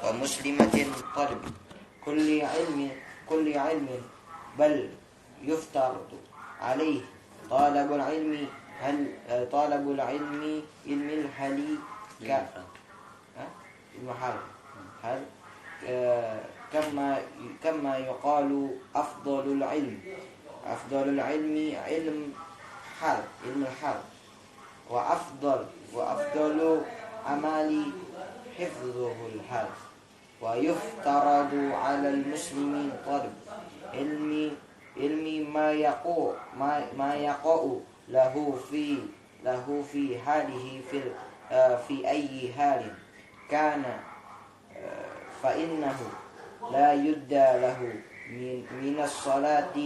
ومسلمة طلب كل علم بل يفترض عليه طالب العلم علم الحلي هل كما يقال أفضل العلم علم الحال وأفضل عمل حفظه الحال ويفترض على المسلم طلب علم ما يقع له في حاله في أي حال كان فإنه لا يدى له من الصلاة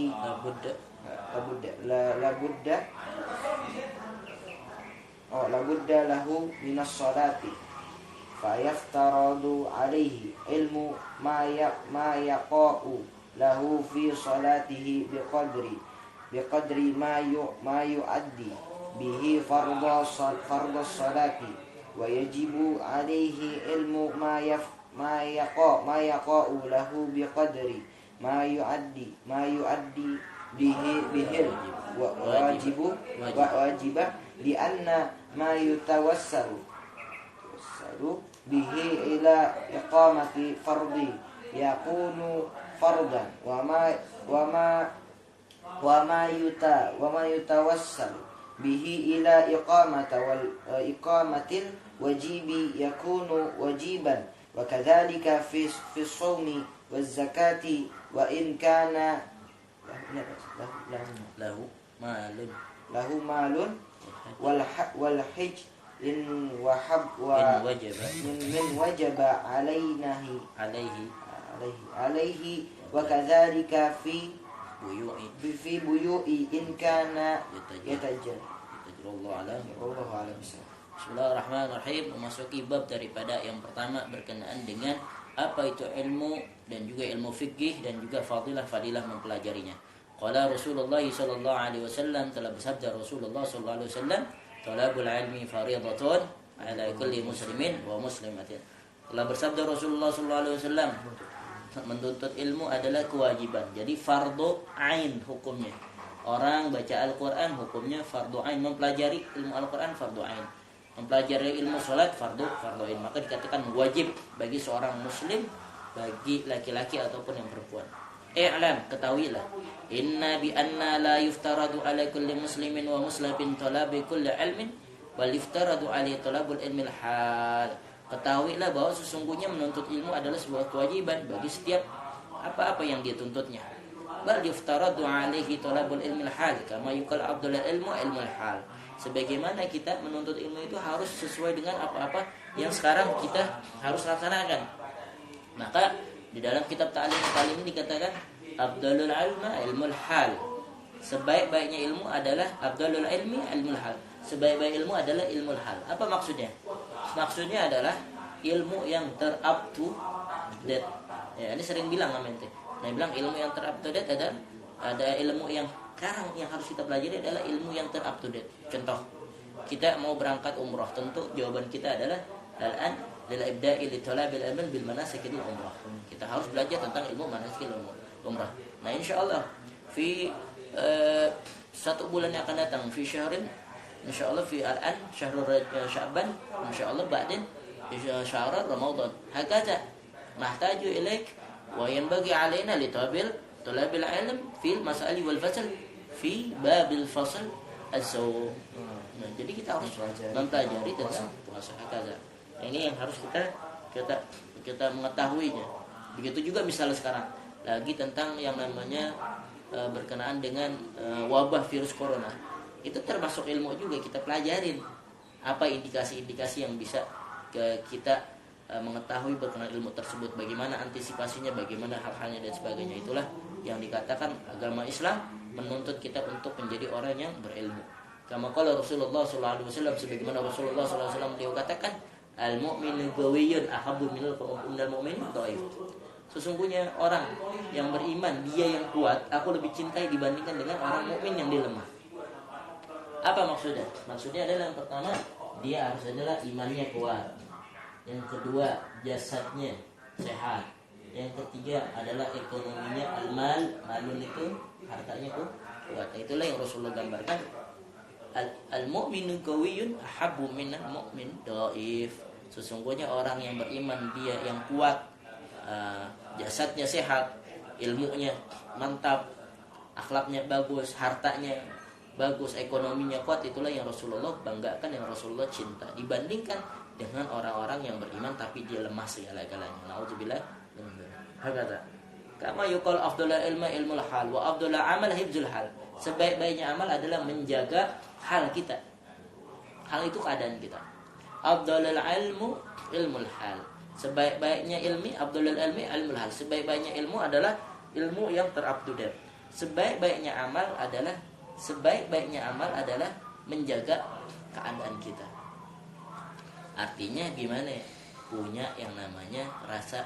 لابد له من الصلاة فيفترض عليه علم ما يقع له في صلاته بقدر ما يؤدي به فرض الصلاة ويجب عليه علم ما يقع له بقدر ما يؤدي به واجب لأن ما يتوسل به إلى إقامة فرض يكون فرضا وما يتوسل به إلى إقامة الواجب يكون واجبا وكذلك في الصوم والزكاة وإن كان له مال والحج إن وجب عليه وكذلك في بيوء إن كان يتجر. Bismillahirrahmanirrahim. Memasuki bab daripada yang pertama berkenaan dengan apa itu ilmu dan juga ilmu fikih dan juga fadilah mempelajarinya. Qala Rasulullah sallallahu alaihi wasallam, telah bersabda Rasulullah sallallahu alaihi wasallam, talabul ilmi fardhatun ala kulli muslimin wa muslimatin. Telah bersabda Rasulullah sallallahu alaihi wasallam, menuntut ilmu adalah kewajiban. Jadi fardu ain hukumnya. Orang baca Al-Qur'an hukumnya fardu ain, mempelajari ilmu Al-Qur'an fardu ain. Mempelajari ilmu salat fardu ain. Maka dikatakan wajib bagi seorang muslim, bagi laki-laki ataupun yang perempuan. I'lam, ketahuilah, inna bi anna la yuftaradu ala kulli muslimin wa muslimin talabi kulli ilmin bal yuftaradu alaihi talabul ilmil hal. Ketahuilah bahwa sesungguhnya menuntut ilmu adalah sebuah kewajiban bagi setiap apa-apa yang dia tuntutnya. Bal yuftaradu alaihi talabul ilmil hal kama yuqal abdul ilmu ilmul hal. Sebagaimana kita menuntut ilmu itu harus sesuai dengan apa-apa yang sekarang kita harus laksanakan. Maka di dalam kitab ta'lim ini dikatakan abdalul ilma ilmul hal. Sebaik-baiknya ilmu adalah abdalul ilmi ilmul hal. Sebaik-baik ilmu adalah ilmul hal. Apa maksudnya? Maksudnya adalah ilmu yang ter-up to date. Ya, ini sering bilang amente. Nah, bilang ilmu yang ter-up to date ada ilmu yang sekarang yang harus kita pelajari adalah ilmu yang ter-up to date. Contoh, kita mau berangkat umrah, tentu jawaban kita adalah al-an lil ibda'i li talabil ilm bil manasikil umrah. Kita harus belajar tentang ilmu manasikil umrah. Nah, insyaallah fi 1 bulan yang akan datang, fi syahrin insyaallah, fi al-an syahrul sya'ban insyaallah, ba'din syahr ramadan. Hakaza nahtaju ilaik wa yanbaghi alaina li talabil ilm fil mas'ali wal fasl fi babil fasl az-zawm. Nah, jadi kita harus mempelajari tentang puasa hakaza. Ini yang harus kita mengetahuinya. Begitu juga misalnya sekarang lagi tentang yang namanya berkenaan dengan wabah virus corona. Itu termasuk ilmu juga, kita pelajarin apa indikasi-indikasi yang bisa kita mengetahui berkenaan ilmu tersebut, bagaimana antisipasinya, bagaimana hal-halnya dan sebagainya. Itulah yang dikatakan agama Islam menuntut kita untuk menjadi orang yang berilmu. Kama qala Rasulullah sallallahu alaihi wasallam, sebagaimana Rasulullah sallallahu alaihi wasallam beliau katakan, al-mu'minu qawiyyun ahabbu minal mu'min dhaif. Sesungguhnya orang yang beriman, dia yang kuat, aku lebih cintai dibandingkan dengan orang mukmin yang dia lemah. Apa maksudnya? Maksudnya adalah yang pertama, dia harus adalah imannya kuat. Yang kedua, jasadnya sehat. Yang ketiga adalah ekonominya almal, malun itu hartanya tuh kuat. Itulah yang Rasulullah gambarkan. Al-mu'minu qawiyyun ahabbu minal mu'min dhaif. Sesungguhnya orang yang beriman dia yang kuat, jasadnya sehat, ilmunya mantap, akhlaknya bagus, hartanya bagus, ekonominya kuat. Itulah yang Rasulullah banggakan, yang Rasulullah cinta, dibandingkan dengan orang-orang yang beriman tapi dia lemah segala-galanya. Nauzubillah. Hakata. Kama yuqal afdhalul ilma ilmul hal wa afdhalul amal hifdzul hal. Sebaik-baiknya amal adalah menjaga hal kita. Hal itu keadaan kita. Afdhalul ilmu ilmul hal. Sebaik-baiknya ilmi, afdhalul ilmi ilmul hal. Sebaik-baiknya ilmu adalah ilmu yang ter-up to date. Sebaik-baiknya amal adalah menjaga keadaan kita. Artinya gimana ya? Punya yang namanya rasa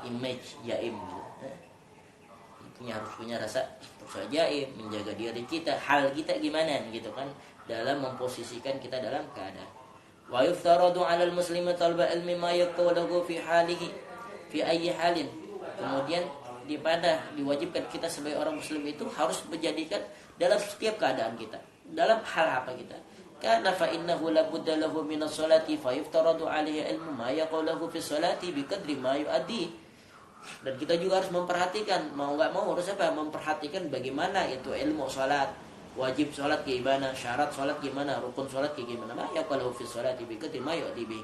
image jaim gitu. Harus punya rasa jaim, menjaga diri kita, hal kita gimana gitu kan, dalam memposisikan kita dalam keadaan. Wa yuftaradu 'alal muslimi talaba ilmi ma yaqulu fi halihi fi ayyi halin. Kemudian diwajibkan kita sebagai orang muslim itu harus menjadikan dalam setiap keadaan kita, dalam hal apa kita. Karena fa innahu la budda lahu min as-salati fa yuftaradu 'alaihi ilmu ma yaqulu fi as-salati bi qadri ma yu'addi. Dan kita juga harus memperhatikan, mau nggak mau harus apa? Memperhatikan bagaimana itu ilmu salat, wajib salat gimana, syarat salat gimana, rukun salat gimana. Ma yaqulu fi sholati bi qadri ma yu'addi bi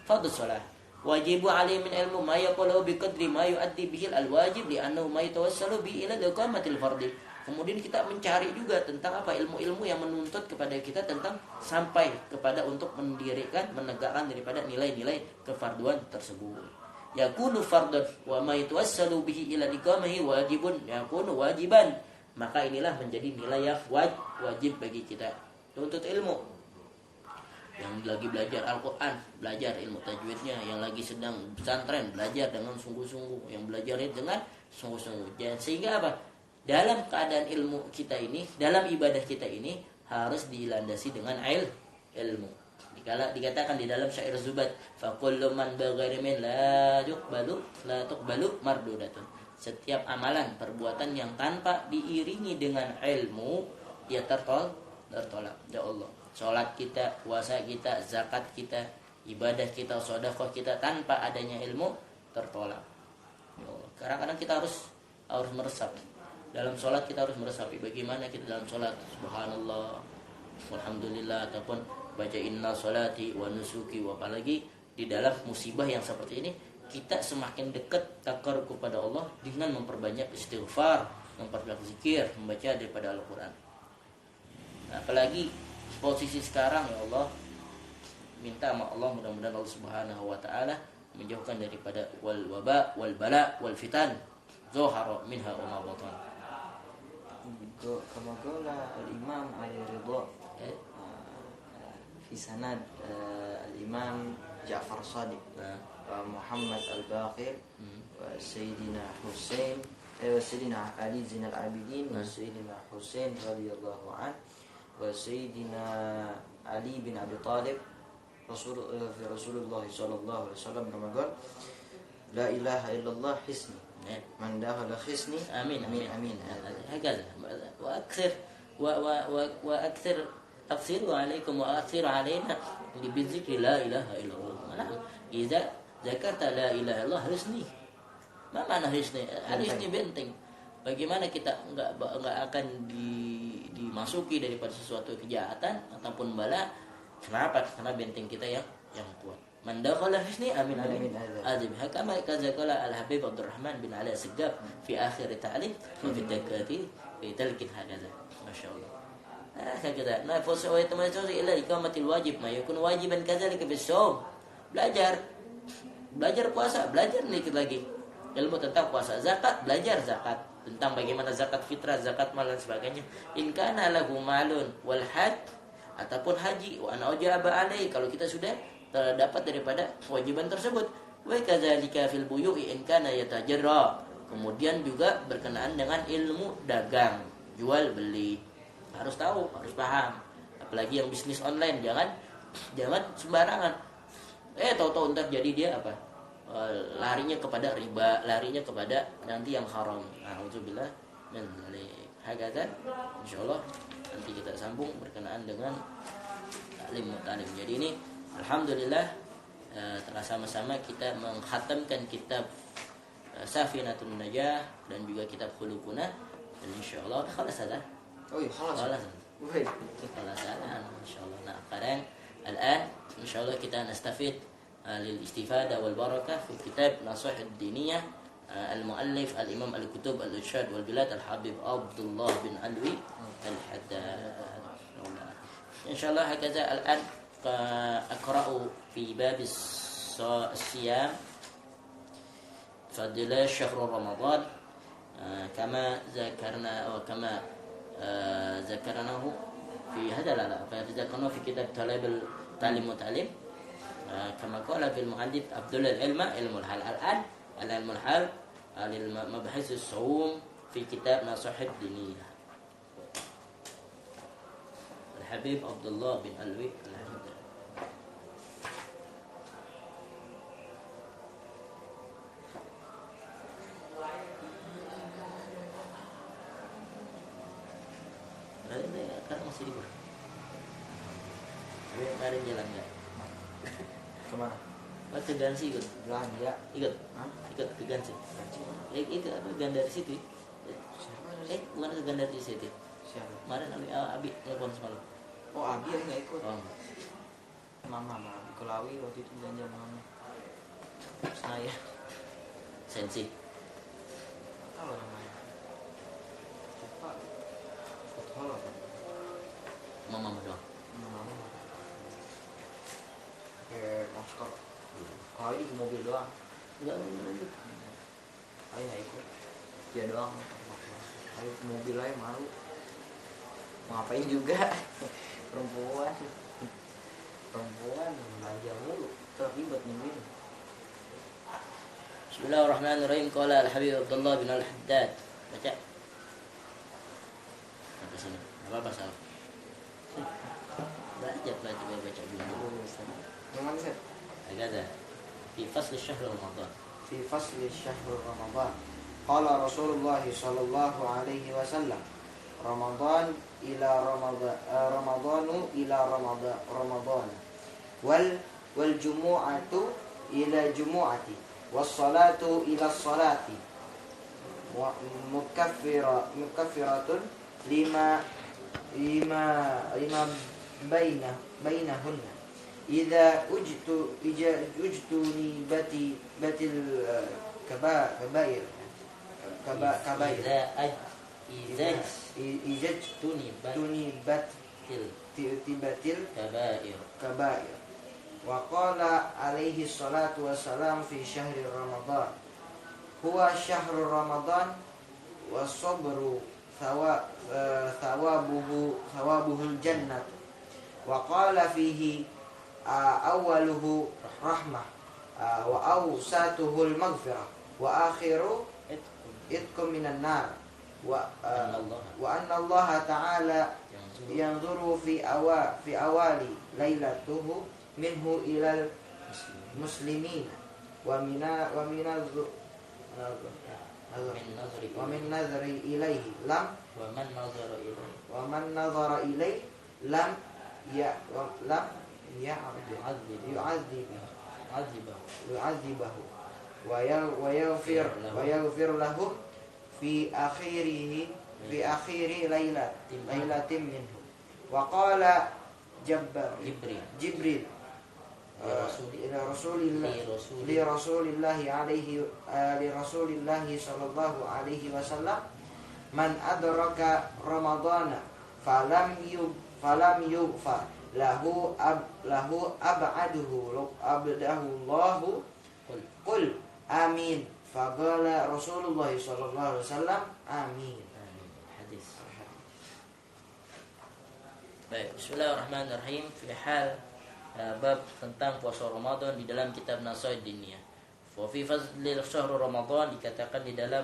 fardhu shalah. Wajibu alaihi min ilmu ma yaqulu bi qadri ma yu'addi bihi al-wajib li'annahu ma yatawassalu bi ila iqamatil fardhi. Kemudian kita mencari juga tentang apa, ilmu-ilmu yang menuntut kepada kita tentang sampai kepada untuk mendirikan, menegakkan daripada nilai-nilai kefarduan tersebut. Yakunu fardun wa ma yatawassalu bihi ila iqamatihi wajibun yakunu wajiban. Maka inilah menjadi nilai yang wajib bagi kita. Tuntut ilmu. Yang lagi belajar Al-Qur'an, belajar ilmu tajwidnya, yang lagi sedang pesantren, belajar dengan sungguh-sungguh, yang belajar dengan sungguh-sungguh. Dan sehingga apa? Dalam keadaan ilmu kita ini, dalam ibadah kita ini harus dilandasi dengan ilmu. Dikatakan di dalam syair Zubat, fa kullu man bighairi min la tuqbalu mardudatun. Setiap amalan, perbuatan yang tanpa diiringi dengan ilmu, dia tertolak ya Allah. Salat kita, puasa kita, zakat kita, ibadah kita, sedekah kita tanpa adanya ilmu tertolak. Ya Allah. Kadang-kadang kita harus meresapi. Dalam salat kita harus meresapi bagaimana kita dalam salat, subhanallah, walhamdulillah, ataupun baca inna salati wa nusuki, apalagi di dalam musibah yang seperti ini kita semakin dekat takarrub kepada Allah dengan memperbanyak istighfar, memperbanyak zikir, membaca daripada Al-Qur'an. Apalagi posisi sekarang ya Allah, minta sama Allah mudah-mudahan Allah Subhanahu wa taala menjauhkan daripada wal waba wal bala wal fitan zahara minha wa ma batan. Kama qala al-Imam Al-Ridha في سند الإمام جعفر الصادق ومحمد الباقر وسيدنا حسين وسيدنا علي زين العابدين وسيدنا حسين رضي الله عنه وسيدنا علي بن أبي طالب رسول الله صلى الله عليه وسلم كما قال لا إله إلا الله حسني من دخل حسني آمين آمين آمين هكذا وأكثر أكثروا عليكم وأكثروا علينا بذكر لا إله إلا الله. إذا ذكرت لا إله إلا الله husni. Apa makna husni? Husni benteng. Bagaimana kita enggak akan dimasuki daripada sesuatu kejahatan ataupun bala? Kenapa? Karena benteng kita yang kuat. Man dakhala husni amin amin. Azim. Kama kazakala Al-Habib Abdurrahman bin Ali As-Segaf fi akhir ta'lim wa fi takati fi talqin hakaza. Masyaallah. Kata nafas wa yatamassasu ila iqamatil wajib ma yakun wajiban kadzalika bis-shaum. Belajar puasa, belajar sedikit lagi ilmu tentang puasa, zakat, belajar zakat, tentang bagaimana zakat fitrah, zakat mal dan sebagainya. In kana lahu malun wal hajj, ataupun haji wa ana ujaba alai, kalau kita sudah terdapat daripada kewajiban tersebut. Wa kadzalika fil buyu'i in kana yatajarra. Kemudian juga berkenaan dengan ilmu dagang, jual beli. Harus tahu, harus paham. Apalagi yang bisnis online, jangan sembarangan. Tahu-tahu ntar jadi dia apa? larinya kepada riba, larinya kepada nanti yang haram. Alhamdulillah min dzalik. Hakata insyaallah nanti kita sambung berkenaan dengan taklim. Jadi ini alhamdulillah telah sama-sama kita mengkhatamkan kitab Safinatun Najah dan juga kitab Khuluquna, dan insyaallah khalas ada. Oh iya, khalas. Wih, Khalas ada insyaallah. Nah, sekarang الآن إن شاء الله kita نستفيد للاستفادة والبركة في كتاب نصائح الدينية المؤلف الإمام الكتب الإرشاد والبلاد الحبيب عبد الله بن علوي الحداد. إن شاء الله هكذا الآن أقرأ في باب الصيام فضيلة شهر رمضان كما ذكرنا وكما ذكرناه في هذا ذكرناه في كتاب تعليم وتعليم كما قال في المؤلف عبد الله علم الحال. الآن العلم الحال للمبحث الصوم في كتاب نصائح الدينية الحبيب عبد الله بن علوي الحداد. Sekarang masih libur. Tapi kemarin jalan nggak? kemana? Ke Gansi ikut. Belanja. Ikut. Hah? Ikut ke Gansi. Itu apa Gandar City? Bukan ke Gandar City. Siapa? Kemarin Abi telepon semalam. Oh, Abi yang nggak ikut. Oh, enggak. Mama Abi Kulawi waktu itu belanja sama mama. Saya Sensi. nggak tahu namanya. Lupa. Foto apa? Mama doang. Mama. Kayak masker. Kalau ini di mobil doang. Enggak lanjut. Ayo nggak ikut. Dia doang. Ayo ke mobil aja malu. Mau ngapain juga? Perempuan belanja mulu. Terlibat nungguin. Bismillahirrahmanirrahim. Qala al-Habib Abdullah bin al-Haddad. Baca. Sampai sini. Apa salah? Baca dulu. Yang mana sih? Agada. Fi fasl syahr Ramadan. في فصل الشهر رمضان قال رسول الله صلى الله عليه وسلم رمضان إلى رمضان إلى رمضان والجمعة إلى جمعة والصلاة إلى الصلاة مكفرة لما بينهن إذا اجتنبت الكبائر إذا اجتنبت الكبائر وقال عليه الصلاة والسلام في شهر رمضان هو شهر رمضان والصبر ثوابه الجنة وقال فيه أوله رحمة وأوساته المغفرة وآخره إتق من النار وأن الله تعالى ينظر في أوالي ليلته منه إلى المسلمين ومن نظر إليه لم ومن نظر إليه لم يعذبه ويغفر له في آخر ليلة منه وقال جبريل لرسول الله صلى الله عليه وسلم من أدرك رمضان فلم يغفر له أبعده الله قل آمين فقال رسول الله صلى الله عليه وسلم آمين. Hadis. Baik, bismillahirrahmanirrahim. Fi hal bab tentang puasa Ramadan di dalam kitab Nasihat Diniyah. Wa fi fadlil syahr Ramadan dikatakan di dalam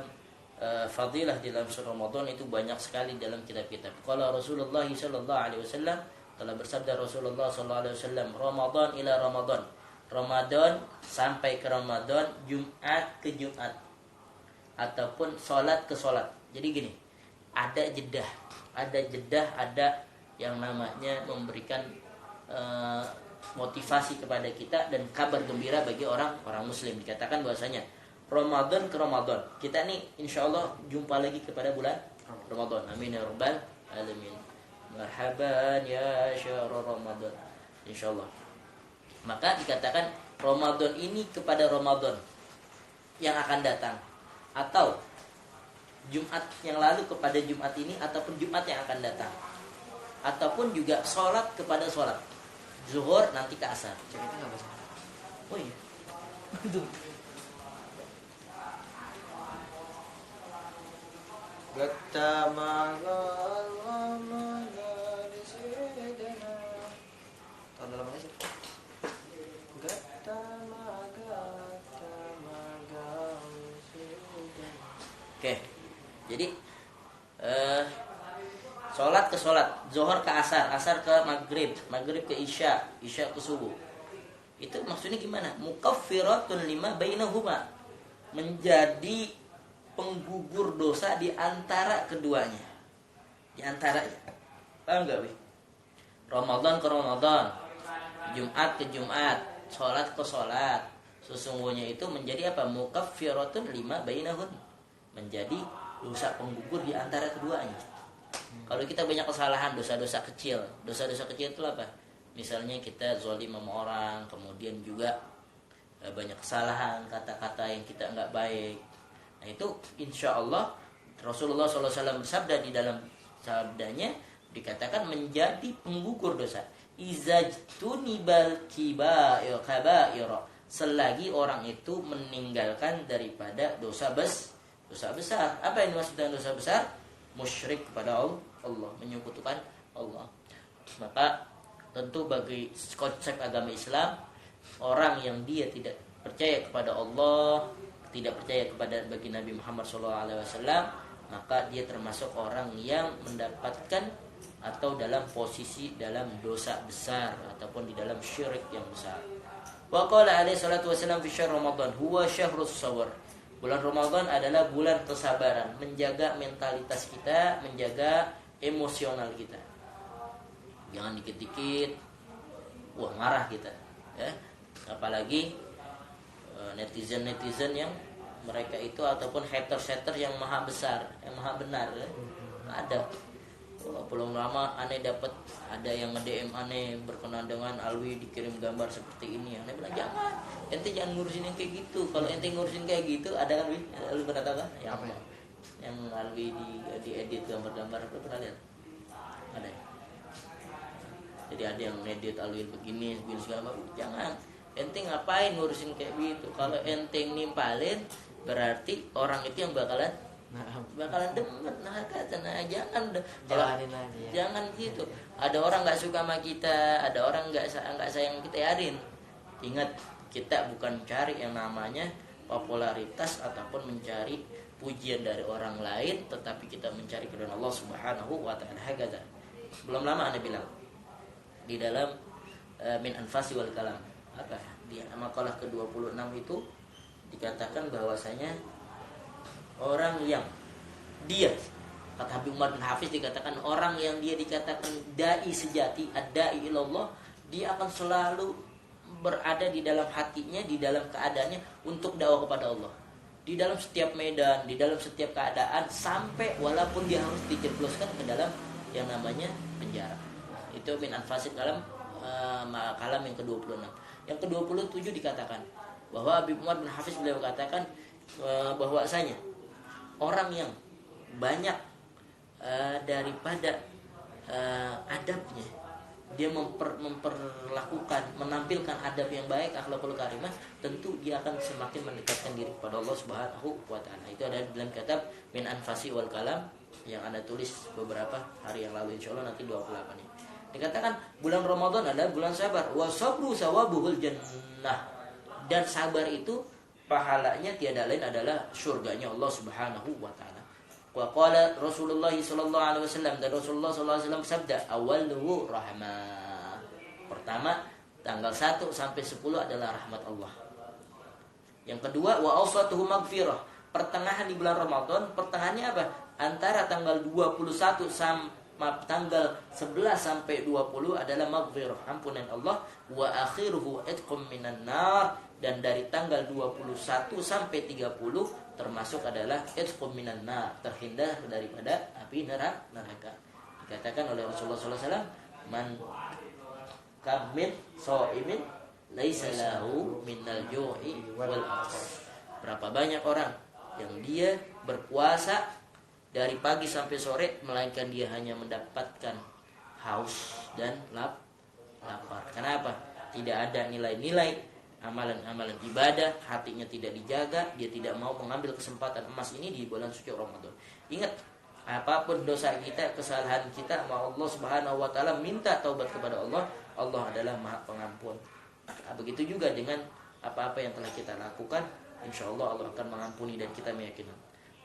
fadilah di dalam syahr Ramadan itu banyak sekali dalam kitab-kitab. Qala Rasulullah sallallahu alaihi wasallam, telah bersabda Rasulullah sallallahu alaihi wasallam, Ramadan ila Ramadan, Ramadan sampai ke Ramadan, Jumat ke Jumat, ataupun sholat ke sholat. Jadi gini, ada jeda, ada yang namanya memberikan motivasi kepada kita dan kabar gembira bagi orang Muslim. Dikatakan bahwasanya Ramadan ke Ramadan, kita nih insya Allah jumpa lagi kepada bulan Ramadan. Amin ya rabbal alamin. Marhaban ya syahrul Ramadan, insya Allah. Maka dikatakan Ramadan ini kepada Ramadan yang akan datang, atau Jumat yang lalu kepada Jumat ini, ataupun Jumat yang akan datang, ataupun juga sholat kepada sholat, zuhur nanti ke asar. Cerita nggak bahasa Arab. Oh iya. Tahun dalam sih. Oke. Jadi sholat ke sholat, zuhur ke asar, asar ke maghrib, maghrib ke isya, isya ke subuh. Itu maksudnya gimana? Mukaffiratun lima bainahuma, menjadi penggugur dosa di antara keduanya. Di antaranya. Paham enggak, Wi? Ramadan ke Ramadan, Jumat ke Jumat, sholat ke sholat. Sesungguhnya itu menjadi apa? Mukaffiratun lima bainahun, menjadi dosa penggugur di antara keduanya. Kalau kita banyak kesalahan, dosa-dosa kecil itu apa? Misalnya kita zalim sama orang, kemudian juga banyak kesalahan, kata-kata yang kita nggak baik. Nah itu insya Allah Rasulullah SAW bersabda di dalam sabdanya, dikatakan menjadi penggugur dosa. Izajtunibal kibair kabaira, selagi orang itu meninggalkan daripada dosa besar. Apa yang dimaksud dengan dosa besar? Musyrik kepada Allah, menyekutukan Allah. Maka tentu bagi konsep agama Islam, orang yang dia tidak percaya kepada Allah, tidak percaya kepada bagi Nabi Muhammad SAW, maka dia termasuk orang yang mendapatkan atau dalam posisi dalam dosa besar ataupun di dalam syirik yang besar. Wa qala alaihi salatu wasallam fi syahr Ramadan huwa syahrus sabr. Bulan Ramadan adalah bulan kesabaran, menjaga mentalitas kita, menjaga emosional kita. Jangan dikit-dikit wah marah kita, ya. Apalagi netizen yang mereka itu ataupun haters yang maha besar, yang maha benar, ya. Ada. Belum lama aneh dapat ada yang nge-DM aneh berkenaan dengan Alwi dikirim gambar seperti ini. Aneh bilang jangan, ente jangan ngurusin yang kayak gitu. Kalau ente ngurusin kayak gitu, ada kan Wi? Lu pernah tahu kan? Yang Alwi di edit gambar-gambar, lu pernah lihat? Ada. Jadi ada yang edit Alwi begini segala macam. Jangan. Ente ngapain ngurusin kayak gitu? Kalau ente nimpalin, berarti orang itu yang bakalan demen. Nah kata, jangan gitu. Ada orang nggak suka sama kita, ada orang nggak sayang kita, yarin. Ingat, kita bukan mencari yang namanya popularitas ataupun mencari pujian dari orang lain, tetapi kita mencari keridhaan Allah Subhanahu wa taala. Hakata. Belum lama Anda bilang di dalam min anfasi wal kalam, apa di makalah ke-26 itu dikatakan bahwasanya orang yang dia, kata Habib Umar bin Hafiz, dikatakan orang yang dia dikatakan dai sejati, ad-dai ilallah, dia akan selalu berada di dalam hatinya, di dalam keadaannya untuk dakwah kepada Allah. Di dalam setiap medan, di dalam setiap keadaan, sampai walaupun dia harus dijebloskan ke dalam yang namanya penjara. Itu min anfasid kalam yang ke-26. Yang ke-27 dikatakan bahwa Habib Umar bin Hafiz beliau katakan bahwasanya orang yang banyak daripada adabnya, dia memperlakukan, menampilkan adab yang baik, akhlakul karimah, tentu dia akan semakin mendekatkan diri kepada Allah Subhanahu wa taala. Itu ada dalam kitab Min Anfasi wal Kalam yang Anda tulis beberapa hari yang lalu, insyaallah nanti 28 ini. Dikatakan bulan Ramadan adalah bulan sabar. Wa sabru sawabuhul jannah. Dan sabar itu pahalanya tiada lain adalah surganya Allah Subhanahu wa taala. Wa qala Rasulullah sallallahu alaihi wasallam, dan Rasulullah sallallahu alaihi wasallam sabda, awaluhu rahmah. Pertama, Tanggal 1 sampai 10 adalah rahmat Allah. Yang kedua, wa awsatuhu maghfirah. Pertengahan di bulan Ramadan, pertengahannya apa? Antara tanggal 21 sampai tanggal 11 sampai 20 adalah maghfirah, ampunan Allah. Wa akhiruhu itqum minan nar. Dan dari tanggal 21 sampai 30 termasuk adalah itqum minan nar, terhindar daripada api neraka. Dikatakan oleh Rasulullah SAW, man kamit so'imin laisa lahu minal ju'i wal atas. Berapa banyak orang yang dia berpuasa dari pagi sampai sore, melainkan dia hanya mendapatkan haus dan lapar. Kenapa? Tidak ada nilai-nilai amalan-amalan ibadah, hatinya tidak dijaga, dia tidak mau mengambil kesempatan emas ini di bulan suci Ramadan. Ingat, apapun dosa kita, kesalahan kita sama Allah Subhanahu wa taala, minta taubat kepada Allah. Allah adalah Maha Pengampun. Nah, begitu juga dengan apa-apa yang telah kita lakukan, insyaallah Allah akan mengampuni dan kita meyakini.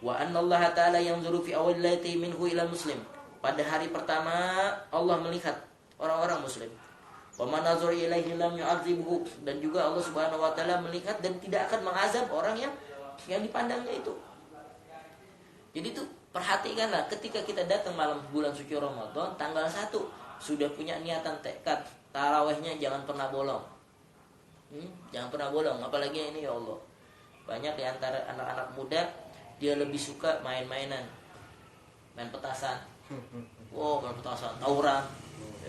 Wa anna Allah taala yanzuru fi awwal laiti minhu ila muslim. Pada hari pertama Allah melihat orang-orang muslim. Wa man nazara ilaihi lam yu'adzibhu, dan juga Allah Subhanahu wa taala melihat dan tidak akan mengazab orang yang dipandangnya itu. Jadi itu perhatikanlah, ketika kita datang malam bulan suci Ramadan tanggal 1 sudah punya niatan tekad, tarawihnya jangan pernah bolong. Jangan pernah bolong, apalagi ini ya Allah. Banyak di antara anak-anak muda dia lebih suka main-mainan, main petasan. Main petasan, tawuran.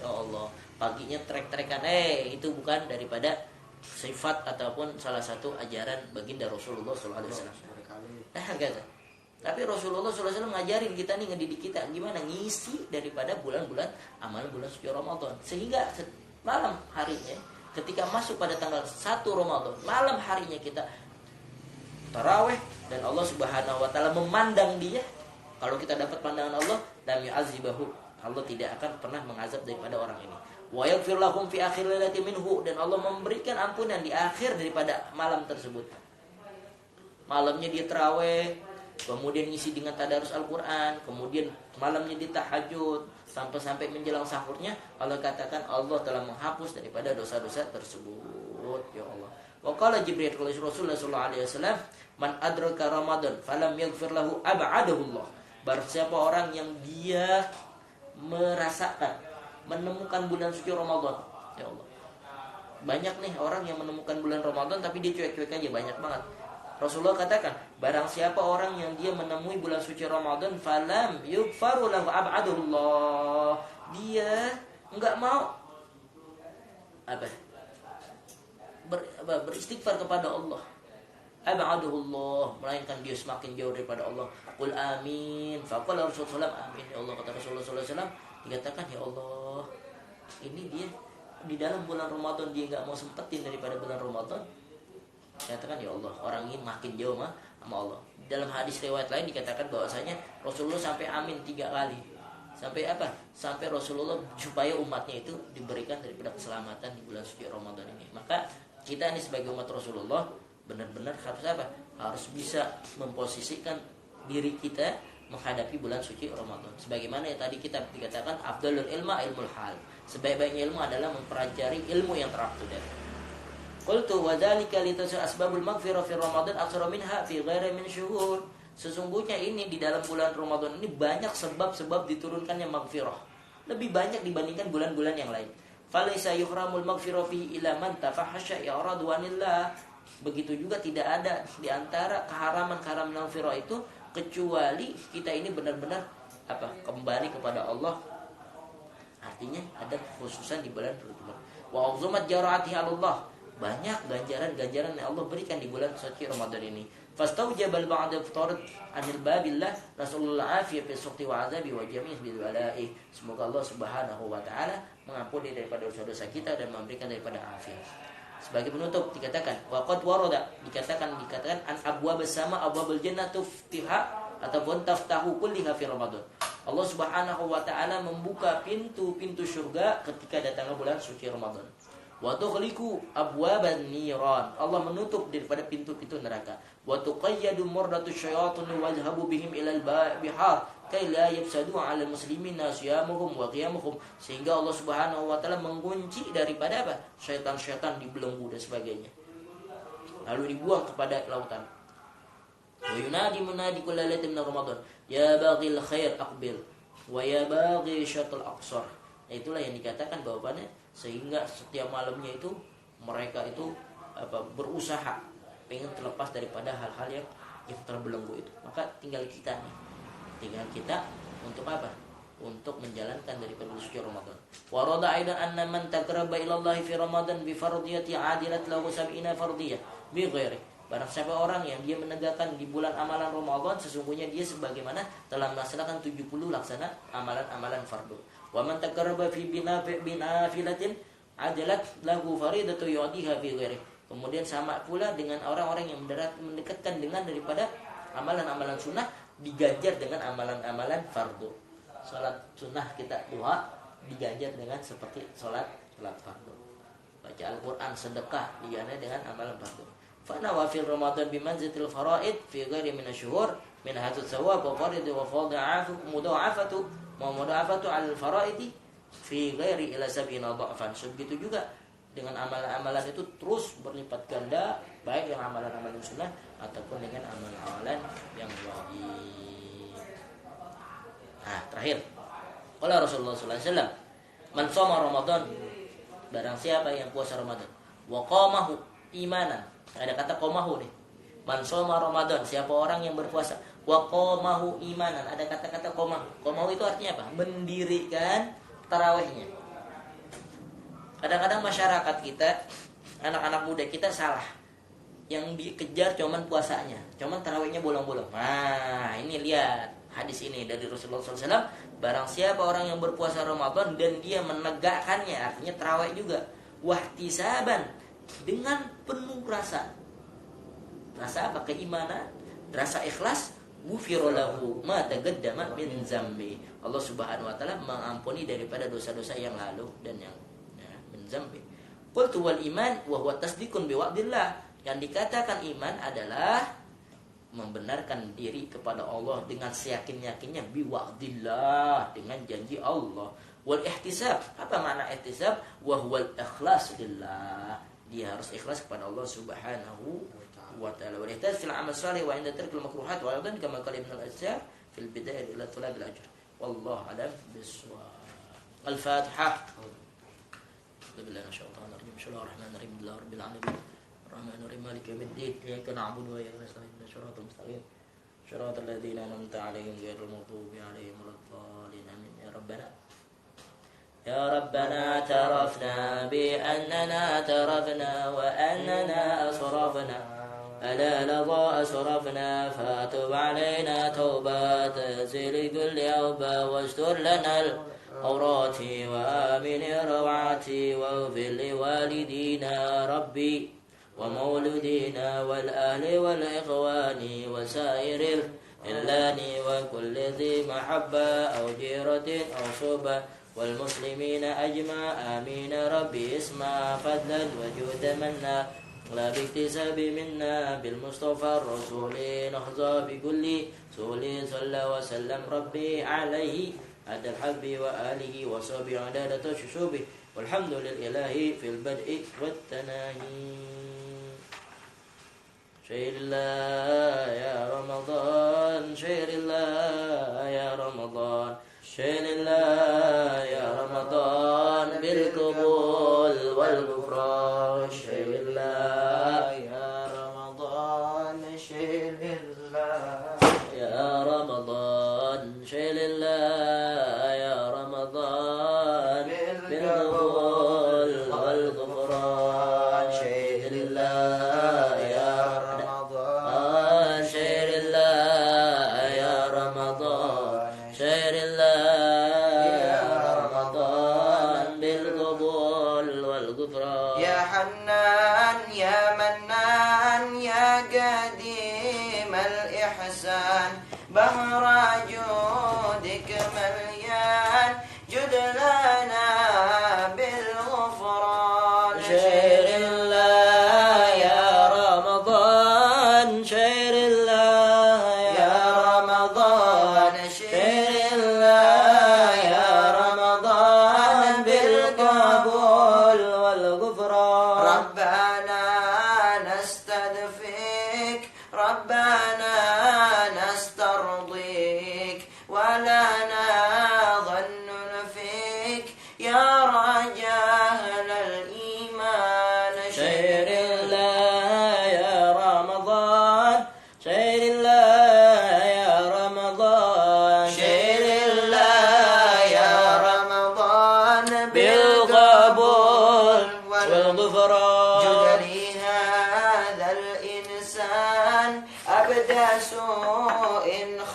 Ya Allah, paginya trek-trekan. Itu bukan daripada sifat ataupun salah satu ajaran baginda Rasulullah SAW. Tapi Rasulullah SAW ngajarin kita nih, ngedidik kita gimana ngisi daripada bulan-bulan amal bulan suci Ramadan. Sehingga malam harinya ketika masuk pada tanggal 1 Ramadan, malam harinya kita tarawih dan Allah Subhanahu wa taala memandang dia. Kalau kita dapat pandangan Allah, lam yu'adzibahu, Allah tidak akan pernah mengazab daripada orang ini. Wa yaghfir lahum fi akhir lailati minhu, dan Allah memberikan ampunan di akhir daripada malam tersebut. Malamnya dia tarawih, kemudian ngisi dengan tadarus Al-Qur'an, kemudian malamnya dia tahajud sampai menjelang sahurnya, Allah katakan Allah telah menghapus daripada dosa-dosa tersebut. Ya Allah. Wa qala Jibril kepada Rasulullah sallallahu alaihi wasallam, man adraka Ramadan falam yaghfir lahu ab'adahu Allah. Barang siapa orang yang dia merasakan, menemukan bulan suci Ramadan, ya Allah. Banyak nih orang yang menemukan bulan Ramadan tapi dia cuek-cuek aja, banyak banget. Rasulullah katakan, barang siapa orang yang dia menemui bulan suci Ramadan falam yughfaru lahu ab'adullah, dia enggak mau beristighfar kepada Allah, ab'adullah, melainkan dia semakin jauh daripada Allah. Qul amin. Faqala Rasulullah amin. Ya Allah, kata Rasulullah SAW, dikatakan ya Allah, ini dia di dalam bulan Ramadan dia enggak mau sempetin daripada bulan Ramadan. Dikatakan ya Allah, orang ini makin jauh sama Allah. Dalam hadis riwayat lain dikatakan bahwasanya Rasulullah sampai amin 3 kali. Sampai apa? Sampai Rasulullah supaya umatnya itu diberikan daripada keselamatan di bulan suci Ramadan ini. Maka kita ini sebagai umat Rasulullah benar-benar harus apa? Harus bisa memposisikan diri kita menghadapi bulan suci Ramadan. Sebagaimana yang tadi kita dikatakan afdalul ilma ilmul hal. Sebaik-baiknya ilmu adalah mempelajari ilmu yang teraktual. Qultu wa dzalika litasul asbabul maghfirah fi Ramadan aktsara minha fi ghairi min syuhur. Sesungguhnya ini di dalam bulan Ramadan ini banyak sebab-sebab diturunkannya maghfirah. Lebih banyak dibandingkan bulan-bulan yang lain. Falaysa yuhramul maghfirah fi ila man tafahasya i'radu anillah. Begitu juga tidak ada di antara keharaman-keharaman maghfirah itu kecuali kita ini benar-benar kembali kepada Allah. Artinya ada khususan di bulan Ramadan. Wa uzumat jara'ati Allah. Banyak ganjaran-ganjaran yang Allah berikan di bulan suci Ramadan ini. Fastaujabal ba'da fitarat anil babillah nasallallahu afiyah fi suqti wa azabi wa jami' bil wala'i. Semoga Allah Subhanahu wa taala mengampuni daripada dosa-dosa kita dan memberikan daripada afiat. Sebagai penutup dikatakan waqad warada, dikatakan an abwab sama abwabul jannatu ftiha ataupun taftahu kulliha fi Ramadan. Allah Subhanahu wa taala membuka pintu-pintu surga ketika datangnya bulan suci Ramadan. Wa tughliqu abwaban niran. Allah menutup daripada pintu-pintu neraka. Wa tuqayyadu murdatu syayatin wa yadhhabu bihim ilal bihar kay la yafsadu 'ala muslimina siyamuhum wa qiyamuhum. Sehingga Allah Subhanahu wa taala mengunci daripada apa? Syaitan-syaitan di belenggu dan sebagainya. Lalu dibuang kepada lautan. Wa yunadi munadi kulla lailatin min Ramadan, ya baghil khair aqbil wa ya baghi syatul aqsar. Itulah yang dikatakan bahwaannya sehingga setiap malamnya itu mereka itu berusaha pengen terlepas daripada hal-hal yang terbelenggu itu. Maka tinggal kita untuk apa? Untuk menjalankan daripada suci Ramadan. Wa rada aidan anna man taqarraba ila Allah fi Ramadan bi fardiyati adilat lahu 70 fardiyah bi ghairi. Barang siapa orang yang dia menegakkan di bulan amalan Ramadan, sesungguhnya dia sebagaimana telah melaksanakan 70 laksana amalan-amalan fardu. Wa man taqarraba fi binafilatin adalat lahu faridatu yu'diha fi ghairi. Kemudian sama pula dengan orang-orang yang mendekatkan dengan daripada amalan-amalan sunnah, diganjar dengan amalan-amalan fardu. Salat sunnah kita duha diganjar dengan seperti salat fardu. Baca Al-Qur'an, sedekah diganjar dengan amalan fardu. Fa nawafil Ramadan bimanzilatil faraid fi ghairi min asyhur min hadzal thawab wa farid wa fadha'atu mudha'afatu wa mudha'afatu 'alal faraid fi ghairi ila 70 dha'fan. Begitu juga dengan amalan-amalan itu terus berlipat ganda, baik yang amalan-amalan sunnah ataupun dengan amalan-amalan yang wajib. Nah, terakhir. Qala Rasulullah sallallahu alaihi wasallam, "Man shoma Ramadan," barang siapa yang puasa Ramadan, "wa qamahu imanan." Ada kata qamahu nih. Man shoma Ramadan, siapa orang yang berpuasa, wa qamahu imanan. Ada kata-kata qamahu. Qamahu itu artinya apa? Mendirikan tarawihnya. Kadang-kadang masyarakat kita, anak-anak muda kita salah. Yang dikejar cuman puasanya, cuman tarawihnya bolong-bolong. Nah, ini lihat hadis ini dari Rasulullah SAW. Barang siapa orang yang berpuasa Ramadan dan dia menegakkannya, artinya tarawih juga, wahtisaban, dengan penuh rasa apa? Keimanan, rasa ikhlas, ghufira lahu ma taqaddama min zambi. Allah Subhanahu wa taala mengampuni daripada dosa-dosa yang lalu dan yang min zambi. Qultu wal iman wa huwa tasdiqun bi wa'dillah. Yang dikatakan iman adalah membenarkan diri kepada Allah dengan seyakin-yakinnya bi wa'dillah, dengan janji Allah. Wal ihtisab, apa makna ihtisab? Wa huwal ikhlas lillah. Dia harus ikhlas kepada Allah Subhanahu wa ta'ala. Wa ihtisab fil amal salih wa inda tarkil makruhat wa aidan kama qala Ibnu al-Azhar fil bidayah ila talab al-ajr. Wallahu a'lam bis-shawab. Al-Fatihah. Bismillahir rahmanir rahim. Bismillahirrahmanirrahim. Rabbil alamin. الرحمن الرحيم مالك يوم الدين إياك نعبد وإياك نستعين اهدنا الصراط المستقيم صراط الذين أنعمت عليهم غير المغضوب عليهم ولا الضالين آمين. يا ربنا اعترفنا بأننا اعترفنا وأننا أسرفنا ألا لظى أسرفنا فاتب علينا توبة تزيل كل أوبة واستر لنا العورات وآمن روعاتي واغفر لوالدينا ربي ومولودينا والأهل والإخوان وسائر الإخوان وكل ذي محبة أو جيرة أو صحبة والمسلمين أجمع آمين ربي اسمع فضلا وجود منا لا باكتساب منا بالمصطفى الرسول نحظى بكل سول صلى وسلم ربي عليه عدد الحب وآله وصحبه عدادة ششوبه والحمد لله في البدء والتناهي. شهر الله يا رمضان شهر الله يا رمضان شهر الله يا رمضان بالقبول والغفران شهر الله يا رمضان شهر الله يا رمضان شهر الله يا رمضان بالقبول والغفران شهر الله يا رمضان شهر الله يا رمضان شهر الله يا رمضان بالقبول والغفران يا حنان يا منان يا قديم الإحسان بحر جودك مليان جد لنا بالغفران ربنا نسترضيك ولنا ظن فيك يا رجال الإيمان شهر الله يا رمضان شهر الله يا رمضان شهر الله يا رمضان بالقبول والغفران جد لي هذا الإنسان أبدى سوء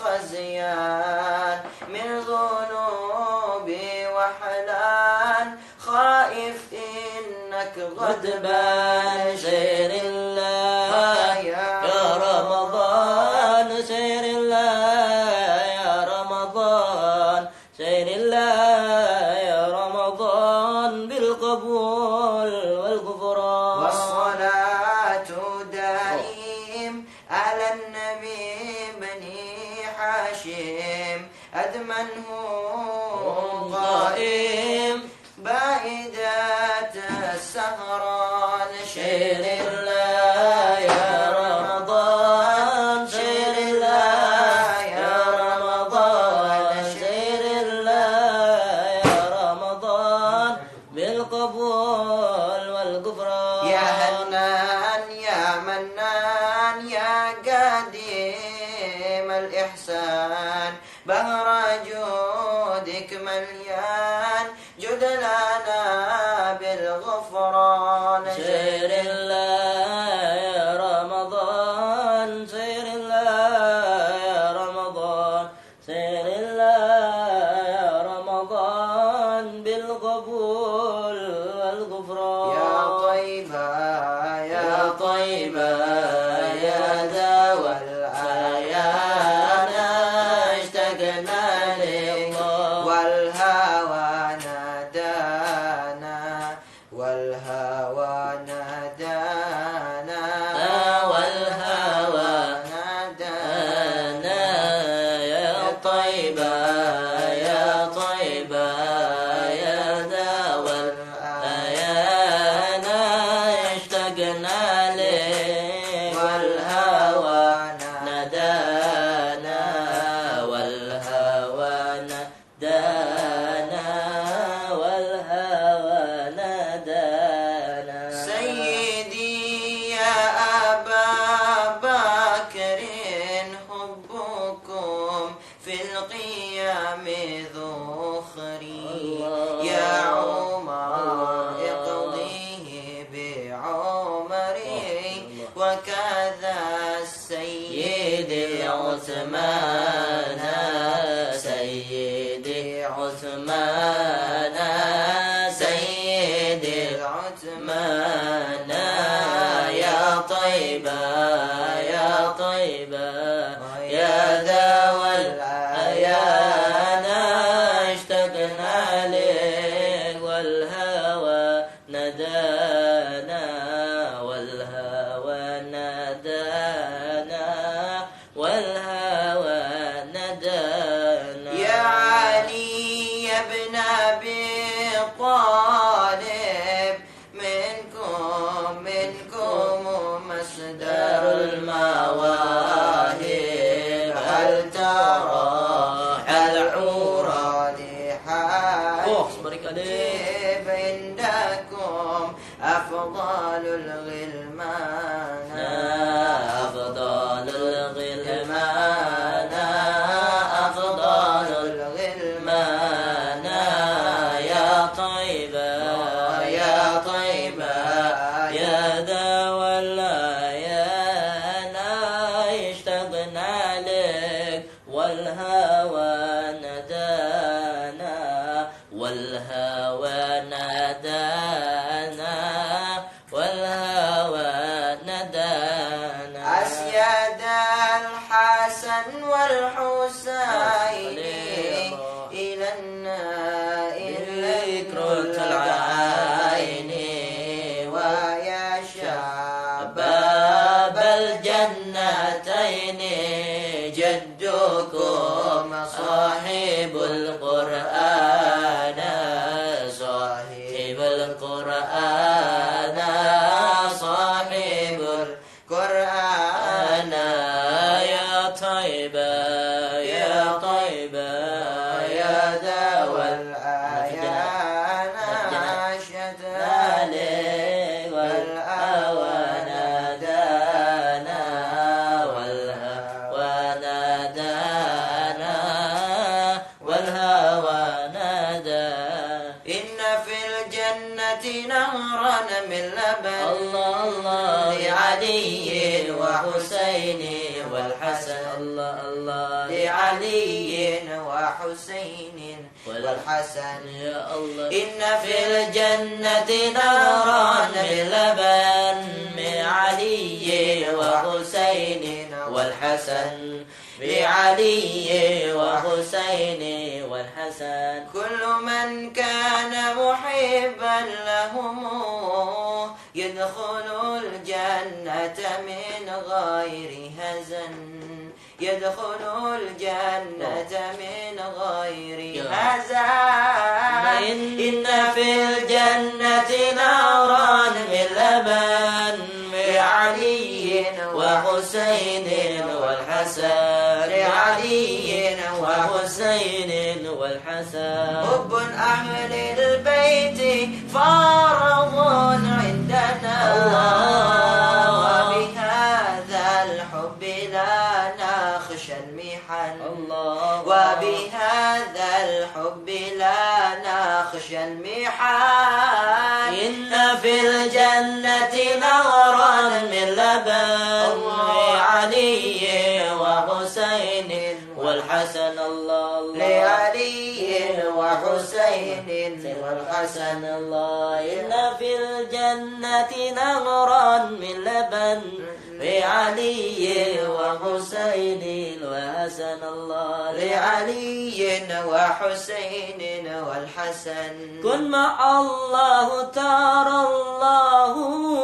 خزيان من ذنوبي وحلان خائف إنك غضبان شهر الله يا رمضان شهر الله يا رمضان شهر الله يا رمضان بالقبول والغفران والصلاة دائم على النبي بني حاشم أدمنه قائم بائدات السهران شهر الله يا رمضان شهر الله يا رمضان شهر الله يا رمضان بالقبول والغفران يا هنان يا منان يا قديم الإحسان بهر جودك مليان جد لنا بالغفران شهر الله يا رمضان شهر الله يا رمضان شهر الله يا رمضان بالقبول والغفران يا طيبة يا طيبة يا دواء الأعيان اشتقنا لله والهوى نادانا والهوى نادانا والهوى نادانا يا طيبة يا طيبة يا دواء الأعيان اشتقنا لك والهوى نادانا والهوى نادانا والهوى نادانا سيدي يا أبا بكر حبكم في القيام ذخري يا عمر اقضيه بعمري وكذا السيد عثمان سيدي عثمان سيدي عثمان يا طيبة يا طيبة يا ذوى الأعيان اشتقنا لك والهوى ندانا والهوى ندانا والهوى ندانا يا علي يا ابن أبي طالب منكم مصدر المواهب هل ترى العورى لحاجب عندكم أفضل الغلمان أفضل الغلمان أفضل الغلمان يا طيبة يا طيبة يا دوا الأعيان اشتقنا لك والهوى ندانا والهوى نادانا والهوى ندانا أسياد الحسن والحسين إلى النائل ذكر العين ويا شباب الجنتين جدكم صاحب القرآن صاحب القرآن صاحب القرآن طيبة يا طيبة يا دوا والآيان عاشت عليك والأوى نادانا والهوى نادانا والهوى نادى إن في الجنة نهرا من لبن الله الله لعلي وحسين والحسن الله الله لعلي وحسين والحسن يا الله إن في الجنة نهرا من لبن من علي وحسين والحسن بعلي وحسين والحسن كل من كان محبا لهم يدخل الجنة من غير هزن يدخل الجنة من غير هزن إن في الجنة نهرا من لبن بعلي وحسين والحسن لعلي وحسين والحسن حب أهل البيت فرض عندنا وبهذا الحب لا نخشى المحن وبهذا الحب لا نخشى المحن إن في الجنة نهرا من لبن علي وحسين والحسن الله لعلي وحسين والحسن الله إن في الجنة نهرا من لبن لعلي وحسين وحسن الله لعلي وحسين والحسن كن مع الله ترى الله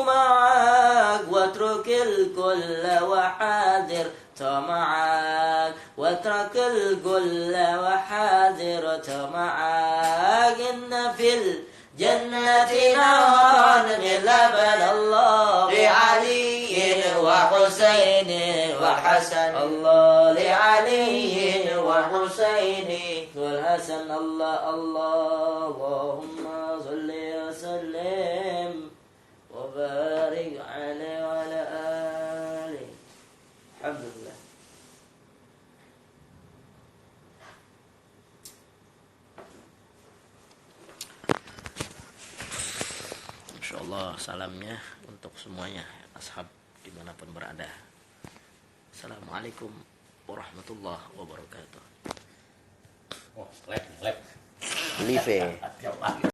معك واترك الكل وحاذر طمعك واترك الكل وحاذر طمعك إن في الجنة نهرا من لبن الله لعلي وحسين والحسن الله لعلي وحسين والحسن الله اللهم صل وسلم وبارك عليه وعلى آله الحمد لله. Insyaallah salamnya untuk semuanya ashab dimanapun berada. Assalamualaikum warahmatullahi wabarakatuh. Oh, lab. Live.